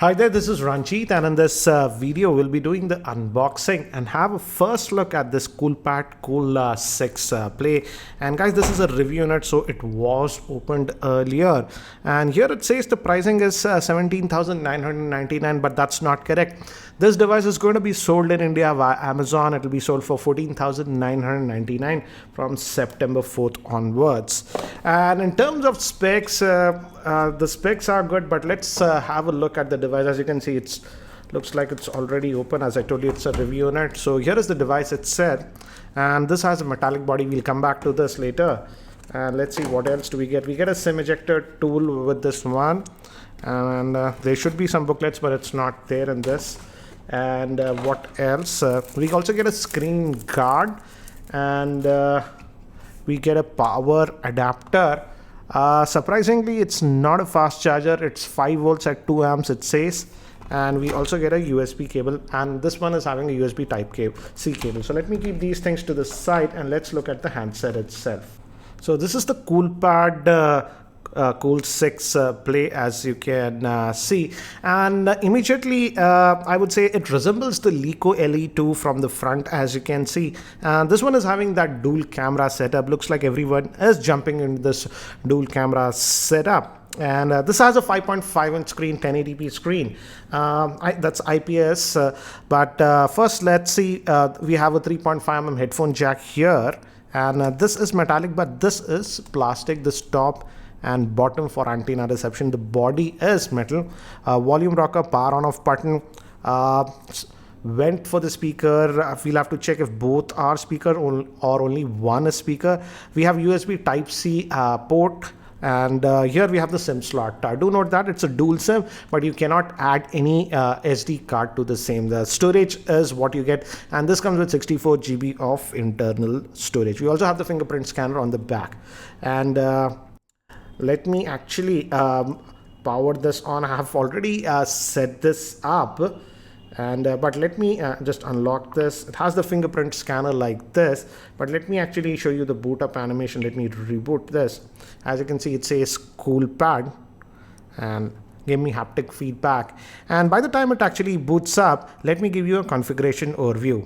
Hi there, this is Ranjit, and in this video we'll be doing the unboxing and have a first look at this Coolpad Cool 6 Play. And guys, this is a review unit, so it was opened earlier, and here it says the pricing is 17,999, but that's not correct. This device is going to be sold in India via Amazon. It will be sold for 14,999 from September 4th onwards. And in terms of specs, the specs are good, but let's have a look at the device. As you can see, it looks like it's already open. As I told you, it's a review unit. So here is the device itself, and this has a metallic body. We'll come back to this later. And let's see, what else do we get. We get a SIM ejector tool with this one, and there should be some booklets, but it's not there in this. And what else, we also get a screen guard, and we get a power adapter. Surprisingly, it's not a fast charger. It's 5 volts at 2 amps, it says. And we also get a USB cable, and this one is having a USB type C cable. So let me keep these things to the side and let's look at the handset itself. So this is the Coolpad Cool 6 Play, as you can see, and immediately I would say it resembles the Lico LE2 from the front, as you can see. This one is having that dual camera setup. Looks like everyone is jumping into this dual camera setup. And this has a 5.5-inch screen, 1080p screen. That's IPS. But first, let's see. We have a 3.5mm headphone jack here, and this is metallic, but this is plastic. This top and bottom for antenna reception. The body is metal. Volume rocker, power on off button, vent for the speaker. We'll have to check if both are speaker or only one is speaker. We have USB type C port, and here we have the SIM slot. Do note that it's a dual SIM, but you cannot add any SD card to the same. The storage is what you get, and this comes with 64 GB of internal storage. We also have the fingerprint scanner on the back, and let me actually power this on. I have already set this up, and but let me just unlock this. It has the fingerprint scanner like this, but let me actually show you the boot up animation. Let me reboot this. As you can see, it says Coolpad and give me haptic feedback, and by the time it actually boots up, let me give you a configuration overview.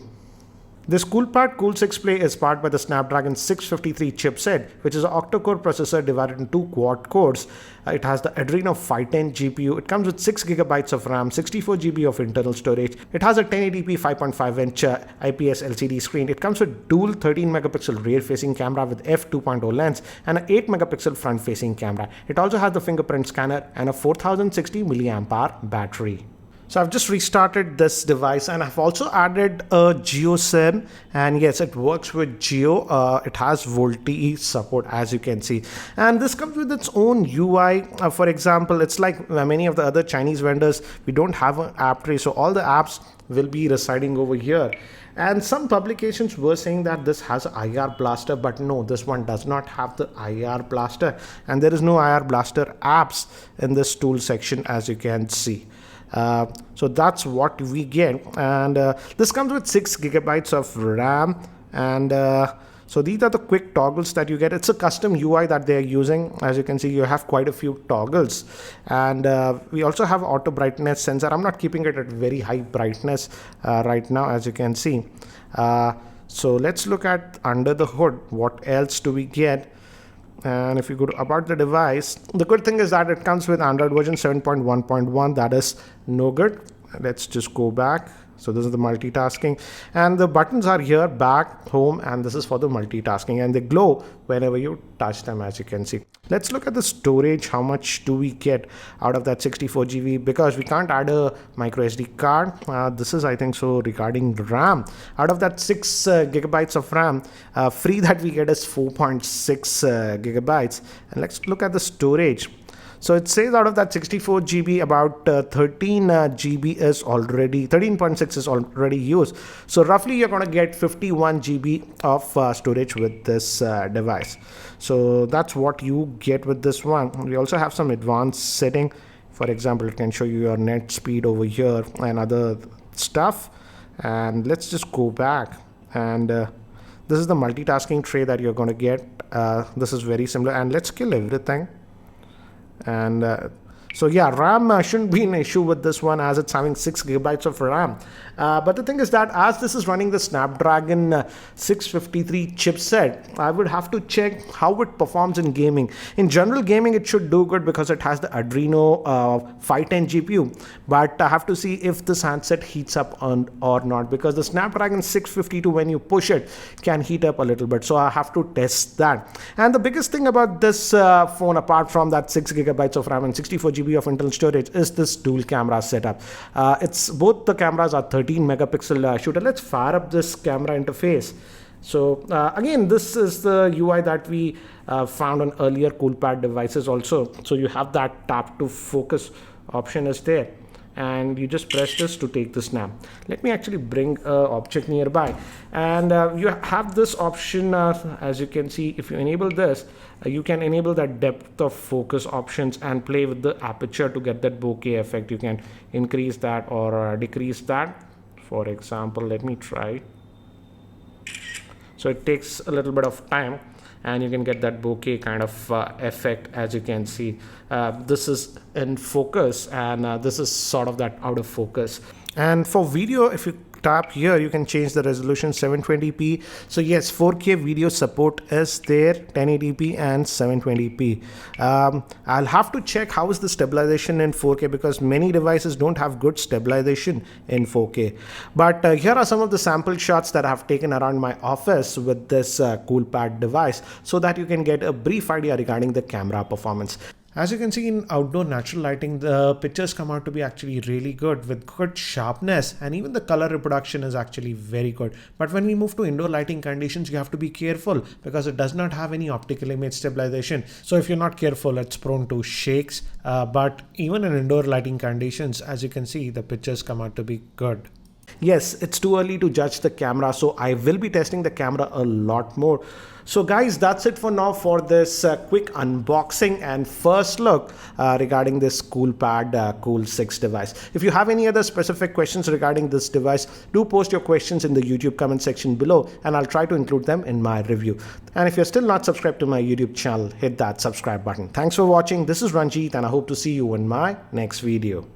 This Coolpad Cool 6 Play is powered by the Snapdragon 653 chipset, which is an Octa Core processor divided into 2 quad cores. It has the Adreno 510 GPU. It comes with 6 GB of RAM, 64 GB of internal storage. It has a 1080p 5.5-inch IPS LCD screen. It comes with dual 13-megapixel rear-facing camera with f2.0 lens and an 8-megapixel front-facing camera. It also has the fingerprint scanner and a 4060 mAh battery. So I've just restarted this device, and I've also added a Geo SIM, and yes, it works with Geo. It has VoLTE support, as you can see, and this comes with its own UI. For example, it's like many of the other Chinese vendors, we don't have an app tray, so all the apps will be residing over here. And some publications were saying that this has IR Blaster, but no, this one does not have the IR Blaster, and there is no IR Blaster apps in this tool section, as you can see. So that's what we get, and this comes with 6 GB of RAM, and so these are the quick toggles that you get. It's a custom UI that they're using. As you can see, you have quite a few toggles, and we also have auto brightness sensor. I'm not keeping it at very high brightness right now, as you can see. So let's look at under the hood. What else do we get? And if you go to about the device, the good thing is that it comes with Android version 7.1.1. that is no good. Let's just go back. So this is the multitasking, and the buttons are here, back, home, and this is for the multitasking, and they glow whenever you touch them, as you can see. Let's look at the storage. How much do we get out of that 64 GB? Because we can't add a micro SD card. This is, I think so, regarding RAM. Out of that 6 GB of RAM, free that we get is 4.6 GB. And let's look at the storage. So it says out of that 64 GB, about 13 GB is already, 13.6 is already used. So roughly you're going to get 51 GB of storage with this device. So that's what you get with this one. We also have some advanced setting. For example, it can show you your net speed over here and other stuff. And let's just go back, and this is the multitasking tray that you're going to get. This is very similar, and let's kill everything. And So yeah, RAM shouldn't be an issue with this one as it's having 6 gigabytes of RAM. But the thing is that as this is running the Snapdragon 653 chipset, I would have to check how it performs in gaming. In general gaming, it should do good because it has the Adreno 510 GPU. But I have to see if this handset heats up or not, because the Snapdragon 652, when you push it, can heat up a little bit. So I have to test that. And the biggest thing about this phone, apart from that 6 gigabytes of RAM and 64 GB of internal storage, is this dual camera setup. It's both the cameras are 13 megapixel shooter. Let's fire up this camera interface. So again, this is the UI that we found on earlier Coolpad devices also. So you have that tap to focus option is there, and you just press this to take the snap. Let me actually bring an object nearby, and you have this option. As you can see, if you enable this, you can enable that depth of focus options and play with the aperture to get that bokeh effect. You can increase that or decrease that. For example, let me try. So it takes a little bit of time, and you can get that bokeh kind of effect. As you can see, this is in focus, and this is sort of that out of focus. And for video, if you tap here, you can change the resolution 720p. So yes, 4K video support is there, 1080p and 720p. I'll have to check how is the stabilization in 4K, because many devices don't have good stabilization in 4K. But here are some of the sample shots that I have taken around my office with this Coolpad device, so that you can get a brief idea regarding the camera performance. As you can see, in outdoor natural lighting, the pictures come out to be actually really good with good sharpness, and even the color reproduction is actually very good. But when we move to indoor lighting conditions, you have to be careful because it does not have any optical image stabilization. So if you're not careful, it's prone to shakes. But even in indoor lighting conditions, as you can see, the pictures come out to be good. Yes, it's too early to judge the camera, so I will be testing the camera a lot more. So guys, that's it for now for this quick unboxing and first look regarding this Coolpad Cool 6 device. If you have any other specific questions regarding this device, do post your questions in the YouTube comment section below, and I'll try to include them in my review. And if you're still not subscribed to my YouTube channel, hit that subscribe button. Thanks for watching. This is Ranjit, and I hope to see you in my next video.